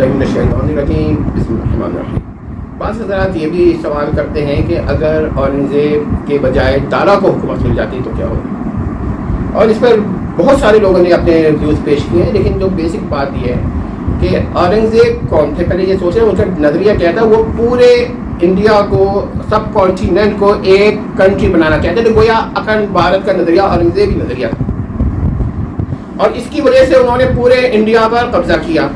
باللہ من الشیطان الرجیم بسم اللہ الرحمن الرحیم. بعض حضرات یہ بھی سوال کرتے ہیں کہ اگر اورنگزیب کے بجائے دارا کو حکومت مل جاتی تو کیا ہوگا، اور اس پر بہت سارے لوگوں نے اپنے ویوز پیش کیے ہیں. لیکن جو بیسک بات یہ ہے کہ اورنگزیب کون تھے، پہلے یہ سوچیں ان کا نظریہ کیا تھا. وہ پورے انڈیا کو، سب کانٹیننٹ کو ایک کنٹری بنانا چاہتے تھے. گویا اکھنڈ بھارت کا نظریہ اورنگزیب ہی نظریہ تھا، اور اس کی وجہ سے انہوں نے پورے انڈیا پر قبضہ کیا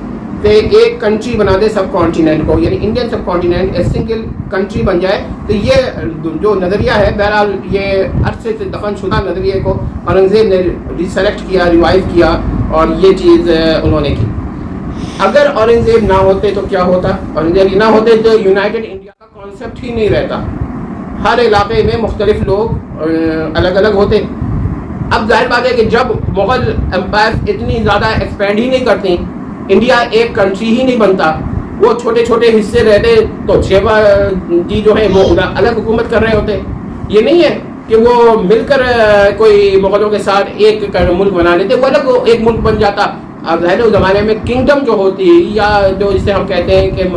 کہ ایک کنٹری بنا دے سب کانٹیننٹ کو، یعنی انڈین سب کانٹیننٹ ایک سنگل کنٹری بن جائے. تو یہ جو نظریہ ہے بہرحال یہ عرصے سے دفن شدہ نظریے کو اورنگزیب نے ریسلیکٹ کیا، ریوائیو کیا، اور یہ چیز انہوں نے کی. اگر اورنگزیب نہ ہوتے تو کیا ہوتا؟ اورنگزیب نہ ہوتے تو یونائٹڈ انڈیا کا کانسیپٹ ہی نہیں رہتا. ہر علاقے میں مختلف لوگ الگ الگ ہوتے. اب ظاہر بات ہے کہ جب مغل امپائر اتنی زیادہ ایکسپینڈ ہی نہیں کرتی، انڈیا ایک کنٹری ہی نہیں بنتا، وہ چھوٹے چھوٹے حصے رہتے تو شیوا جی جو ہے وہ الگ حکومت کر رہے ہوتے. یہ نہیں ہے کہ وہ مل کر کوئی مغلوں کے ساتھ ایک ملک بنا لیتے، وہ الگ ایک ملک بن جاتا. اب ظاہر ہے اس زمانے میں کنگڈم جو ہوتی یا جو جسے ہم کہتے ہیں کہ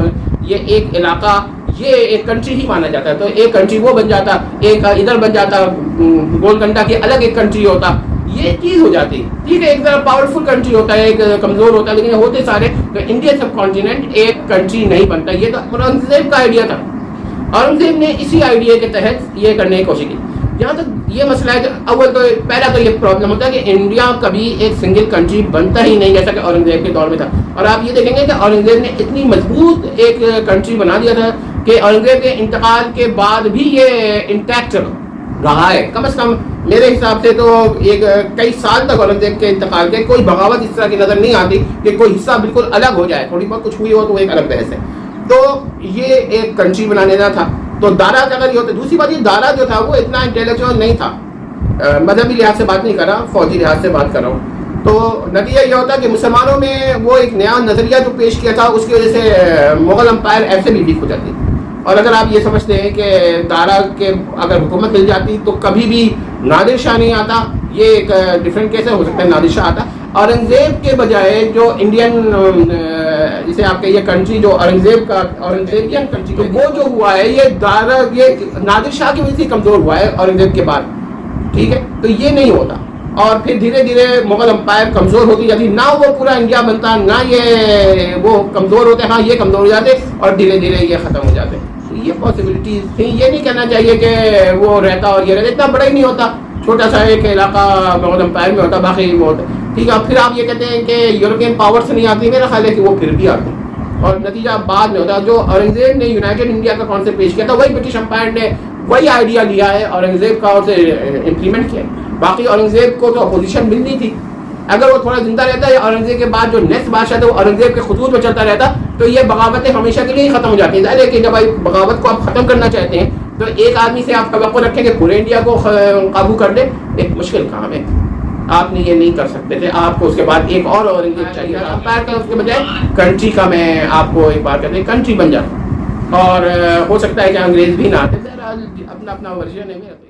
یہ ایک علاقہ، یہ ایک کنٹری ہی مانا جاتا ہے. تو ایک کنٹری وہ بن جاتا، ایک ادھر بن جاتا، گولکنڈا کی الگ ایک کنٹری ہوتا، یہ چیز ہو جاتی. ٹھیک ہے، ایک طرح پاورفل کنٹری ہوتا ہے، ایک کمزور ہوتا ہے، لیکن ہوتے سارے. تو انڈیا سب کانٹیننٹ ایک کنٹری نہیں بنتا. یہ تو اورنگزیب کا آئیڈیا تھا. اورنگزیب نے اسی آئیڈیا کے تحت یہ کرنے کی کوشش کی. جہاں تک یہ مسئلہ ہے کہ اول تو پہلا تو یہ پرابلم ہوتا ہے کہ انڈیا کبھی ایک سنگل کنٹری بنتا ہی نہیں، جیسا کہ اورنگزیب کے دور میں تھا. اور آپ یہ دیکھیں گے کہ اورنگزیب نے اتنی مضبوط ایک کنٹری بنا دیا تھا کہ اورنگزیب کے انتقال کے بعد بھی یہ انٹیکٹ رہا ہے. کم از کم میرے حساب سے تو ایک کئی سال تک اورنگزیب کے انتقال کے کوئی بغاوت اس طرح کی نظر نہیں آتی کہ کوئی حصہ بالکل الگ ہو جائے. تھوڑی بہت کچھ ہوئی ہو تو ایک الگ بحث ہے. تو یہ ایک کنٹری بنانے کا تھا. تو دارا کا اگر یہ ہوتا، دوسری بات یہ دارا جو تھا وہ اتنا انٹیلیکچوئل نہیں تھا. مذہبی لحاظ سے بات نہیں کر رہا، فوجی لحاظ سے بات کر رہا ہوں. تو نتیجہ یہ ہوتا کہ مسلمانوں میں وہ ایک نیا نظریہ جو پیش کیا تھا اس کی وجہ سے مغل امپائر ایسے بھی ویک ہو جاتی. اور اگر آپ یہ سمجھتے ہیں کہ دارا کے اگر حکومت مل جاتی تو کبھی بھی نادر شاہ نہیں آتا، یہ ایک ڈفرینٹ کیس ہے. ہو سکتا ہے نادر شاہ آتا. اورنگزیب کے بجائے جو انڈین جسے آپ کہیے کنٹری جو اورنگزیب کا اورنگزیبین کنٹری، تو وہ جو ہوا ہے یہ دارا، یہ نادر شاہ کی وجہ سے کمزور ہوا ہے اورنگزیب کے بعد. ٹھیک ہے، تو یہ نہیں ہوتا. اور پھر دھیرے دھیرے مغل امپائر کمزور ہوتی جاتی، نہ وہ پورا انڈیا بنتا، نہ یہ وہ کمزور ہوتے. ہاں یہ کمزور ہو جاتے اور دھیرے دھیرے یہ ختم ہو جاتے. یہ پاسبلٹیز تھیں. یہ نہیں کہنا چاہیے کہ وہ رہتا اور یہ رہتا، اتنا بڑا ہی نہیں ہوتا. چھوٹا سا ایک علاقہ مغل امپائر میں ہوتا، باقی وہ ہوتا. ٹھیک ہے، پھر آپ یہ کہتے ہیں کہ یورپین پاور سے نہیں آتی، میرا خیال ہے کہ وہ پھر بھی آتی اور نتیجہ بعد میں ہوتا. جو اورنگزیب نے یونائٹڈ انڈیا کا کانسیپٹ پیش کیا تھا وہی برٹش امپائر نے وہی آئیڈیا لیا ہے اورنگزیب کا اور اسے امپلیمنٹ کیا. باقی اورنگزیب کو تو اپوزیشن ملنی تھی. اگر وہ تھوڑا زندہ رہتا ہے، اورنگزیب کے بعد جو نیکسٹ بادشاہ تھا وہ اورنگزیب کے خطوط پہ چلتا رہتا، تو یہ بغاوتیں ہمیشہ کے لیے ہی ختم ہو جاتی ہیں. ظاہر ہے کہ جب آپ بغاوت کو آپ ختم کرنا چاہتے ہیں تو ایک آدمی سے آپ توقع رکھیں کہ پورے انڈیا کو قابو کر دے، ایک مشکل کام ہے. آپ نے یہ نہیں کر سکتے تھے. آپ کو اس کے بعد ایک اور اورنگزیب چاہیے امپائر کا، اس کے بجائے کنٹری کا. میں آپ کو ایک بات کہتے ہیں کنٹری بن جاتا، اور ہو سکتا ہے کہ انگریز بھی نہ آتے. اپنا اپنا ورژن ہے میرا.